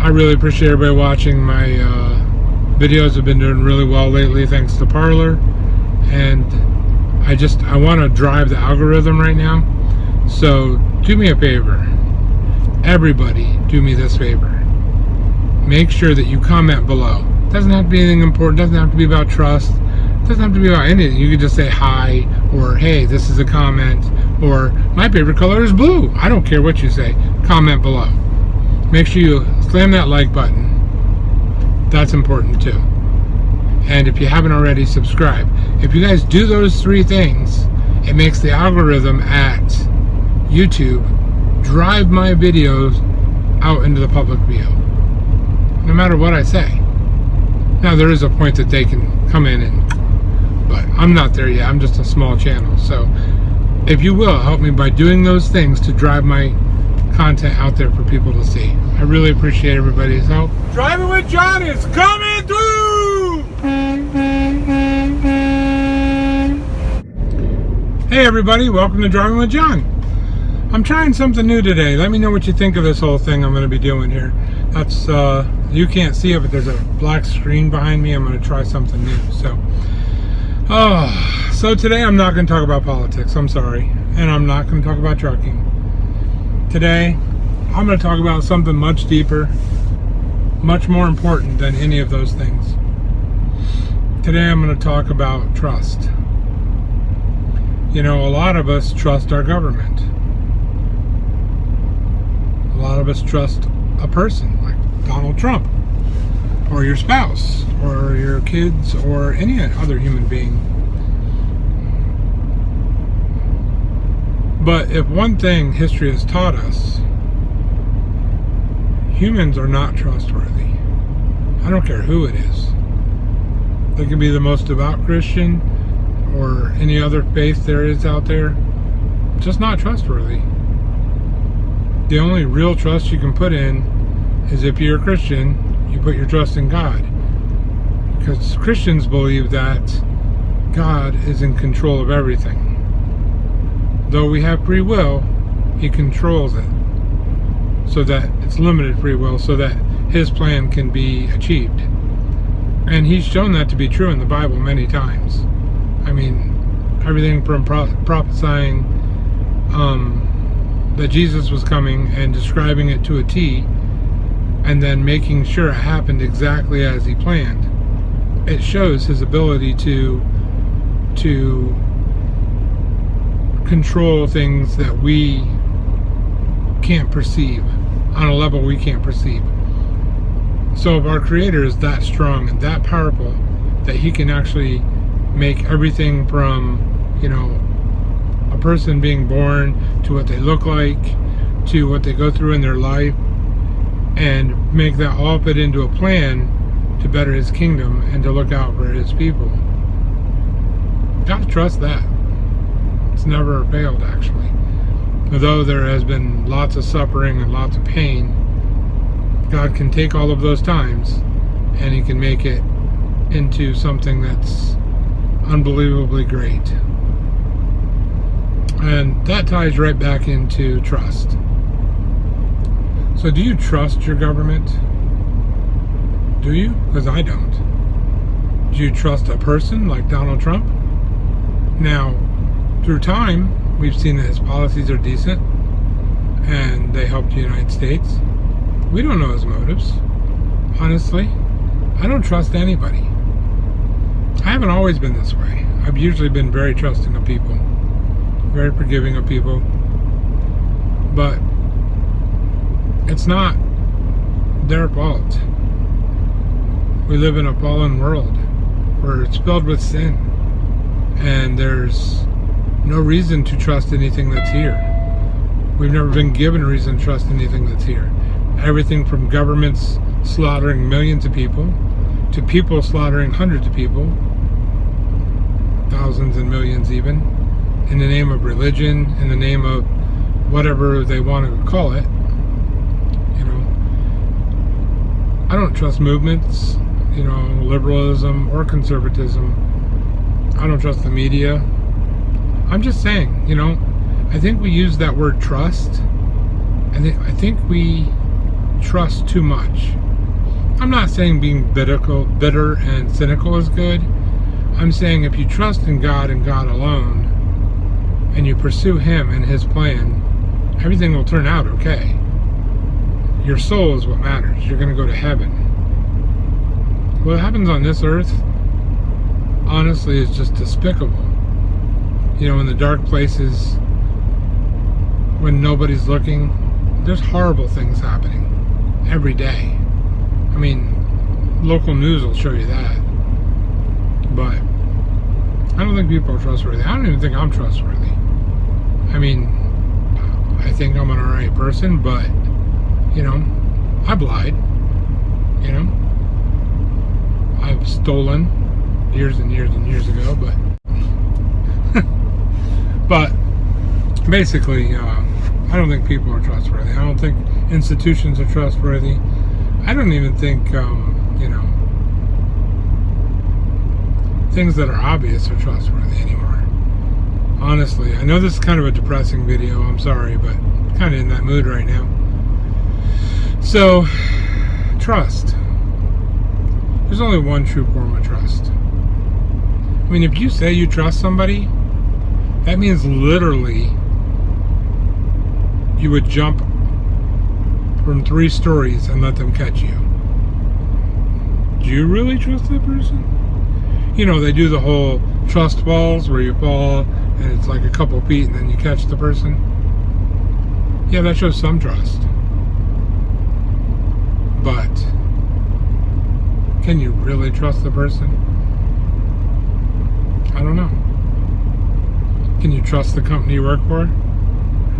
I really appreciate everybody watching. My videos have been doing really well lately thanks to Parler, and I want to drive the algorithm right now. So do me a favor, everybody, do me this favor. Make sure that you comment below. Doesn't have to be anything important, doesn't have to be about trust, doesn't have to be about anything. You can just say hi, or hey, this is a comment, or my favorite color is blue. I don't care what you say. Comment below. Make sure you slam that like button. That's important too. And if you haven't already, subscribe. If you guys do those three things, it makes the algorithm at YouTube drive my videos out into the public view, no matter what I say. Now there is a point that they can come in but I'm not there yet. I'm just a small channel. So if you will, help me by doing those things to drive my content out there for people to see. I really appreciate everybody's help. Driving with John is coming through! Hey everybody, welcome to Driving with John. I'm trying something new today. Let me know what you think of this whole thing I'm going to be doing here. That's, you can't see it, but there's a black screen behind me. I'm going to try something new. So today I'm not going to talk about politics. I'm sorry. And I'm not going to talk about trucking. Today, I'm going to talk about something much deeper, much more important than any of those things. Today I'm going to talk about trust. You know, a lot of us trust our government. A lot of us trust a person like Donald Trump, or your spouse, or your kids, or any other human being. But if one thing history has taught us, humans are not trustworthy. I don't care who it is. They can be the most devout Christian or any other faith there is out there, just not trustworthy. The only real trust you can put in is if you're a Christian, you put your trust in God. Because Christians believe that God is in control of everything. Though we have free will, He controls it. So that it's limited free will, so that His plan can be achieved. And He's shown that to be true in the Bible many times. I mean, everything from prophesying that Jesus was coming and describing it to a T, and then making sure it happened exactly as He planned. It shows His ability to control things that we can't perceive, on a level we can't perceive. So if our Creator is that strong and that powerful that He can actually make everything from, you know, a person being born to what they look like, to what they go through in their life, and make that all fit into a plan to better His kingdom and to look out for His people. You gotta trust that. It's never failed, actually. Although there has been lots of suffering and lots of pain, God can take all of those times and He can make it into something that's unbelievably great. And that ties right back into trust. So do you trust your government? Do you? Because I don't. Do you trust a person like Donald Trump? Now, through time, we've seen that his policies are decent and they help the United States. We don't know his motives. Honestly, I don't trust anybody. I haven't always been this way. I've usually been very trusting of people, very forgiving of people, but it's not their fault. We live in a fallen world where it's filled with sin, and there's no reason to trust anything that's here. We've never been given a reason to trust anything that's here. Everything from governments slaughtering millions of people, to people slaughtering hundreds of people, thousands and millions even, in the name of religion, in the name of whatever they want to call it. You know, I don't trust movements, you know, liberalism or conservatism. I don't trust the media. I'm just saying, you know, I think we use that word trust, and I think we trust too much. I'm not saying being bitter and cynical is good. I'm saying if you trust in God and God alone, and you pursue Him and His plan, everything will turn out okay. Your soul is what matters. You're going to go to heaven. What happens on this earth, honestly, is just despicable. You know, in the dark places, when nobody's looking, there's horrible things happening every day. I mean, local news will show you that. But I don't think people are trustworthy. I don't even think I'm trustworthy. I mean, I think I'm an alright person, but, you know, I've lied. You know, I've stolen years and years and years ago, but but basically, I don't think people are trustworthy. I don't think institutions are trustworthy. I don't even think, you know, things that are obvious are trustworthy anymore. Honestly, I know this is kind of a depressing video. I'm sorry, but I'm kind of in that mood right now. So, trust. There's only one true form of trust. I mean, if you say you trust somebody, that means literally you would jump from 3 stories and let them catch you. Do you really trust that person? You know, they do the whole trust falls where you fall and it's like a couple feet and then you catch the person. Yeah, that shows some trust. But can you really trust the person? I don't know. Can you trust the company you work for?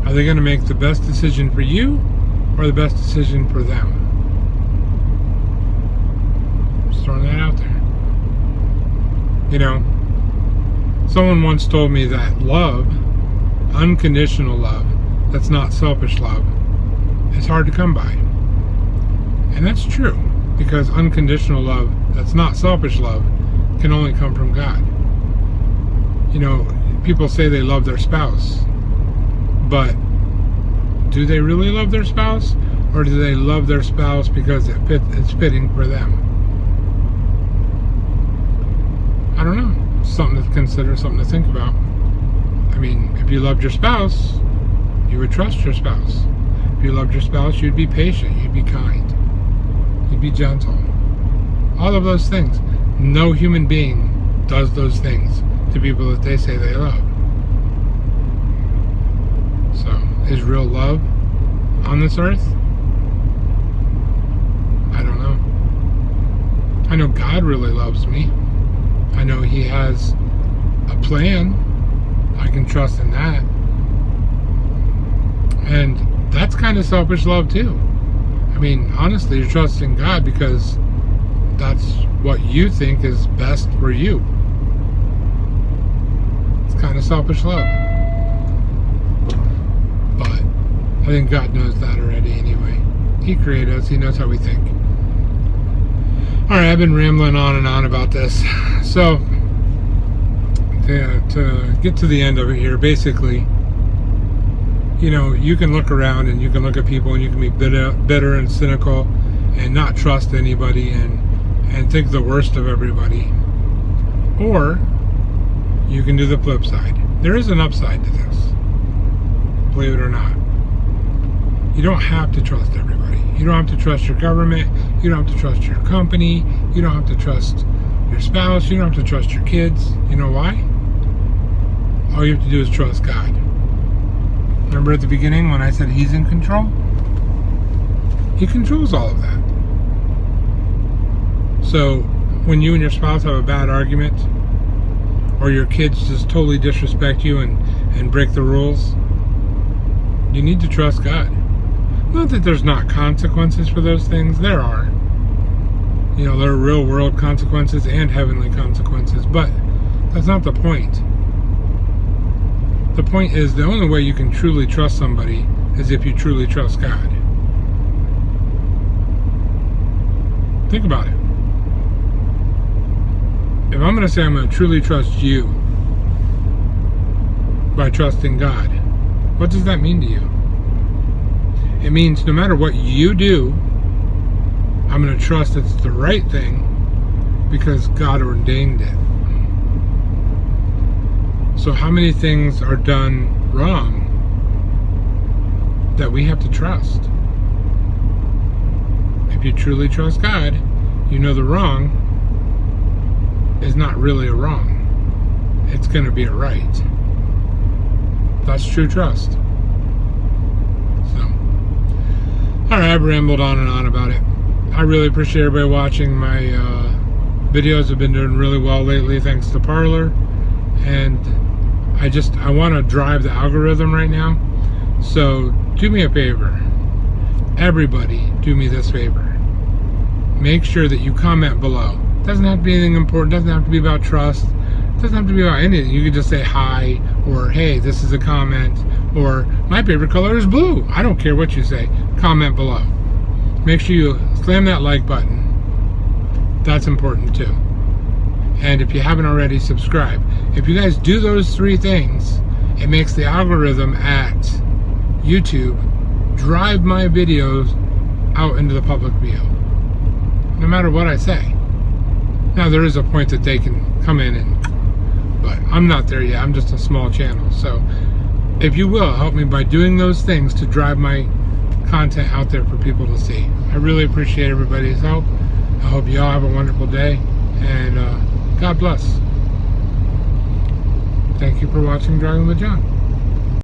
Are they going to make the best decision for you or the best decision for them? Just throwing that out there. You know, someone once told me that love, unconditional love, that's not selfish love, is hard to come by. And that's true, because unconditional love, that's not selfish love, can only come from God. You know, people say they love their spouse, but do they really love their spouse? Or do they love their spouse because it's fitting for them? I don't know. Something to consider, something to think about. I mean, if you loved your spouse, you would trust your spouse. If you loved your spouse, you'd be patient, you'd be kind, you'd be gentle. All of those things. No human being does those things to people that they say they love. So, is real love on this earth? I don't know. I know God really loves me. I know He has a plan. I can trust in that. And that's kind of selfish love too. I mean, honestly, you're trusting God because that's what you think is best for you. It's kind of selfish love. But I think God knows that already anyway. He created us. He knows how we think. Alright, I've been rambling on and on about this. So, to get to the end of it here, basically, you know, you can look around and you can look at people and you can be bitter and cynical and not trust anybody and think the worst of everybody. Or, you can do the flip side. There is an upside to this. Believe it or not. You don't have to trust everybody. You don't have to trust your government. You don't have to trust your company. You don't have to trust your spouse. You don't have to trust your kids. You know why? All you have to do is trust God. Remember at the beginning when I said He's in control? He controls all of that. So when you and your spouse have a bad argument, or your kids just totally disrespect you and break the rules, you need to trust God. Not that there's not consequences for those things. There are. You know, there are real world consequences and heavenly consequences, but that's not the point. The point is, the only way you can truly trust somebody is if you truly trust God. Think about it. If I'm going to say I'm going to truly trust you by trusting God, what does that mean to you? It means no matter what you do, I'm going to trust it's the right thing because God ordained it. So how many things are done wrong that we have to trust? If you truly trust God, you know the wrong is not really a wrong. It's going to be a right. That's true trust. So, alright, I've rambled on and on about it. I really appreciate everybody watching. My videos have been doing really well lately thanks to Parler. And I want to drive the algorithm right now. So do me a favor. Everybody, do me this favor. Make sure that you comment below. It doesn't have to be anything important. It doesn't have to be about trust. It doesn't have to be about anything. You can just say hi, or hey, this is a comment, or my favorite color is blue. I don't care what you say. Comment below. Make sure you slam that like button. That's important too. And if you haven't already, subscribe. If you guys do those three things, it makes the algorithm at YouTube drive my videos out into the public view, no matter what I say. Now there is a point that they can come in but I'm not there yet. I'm just a small channel. So if you will, help me by doing those things to drive my content out there for people to see. I really appreciate everybody's help. I hope you all have a wonderful day, and God bless. Thank you for watching Driving with John.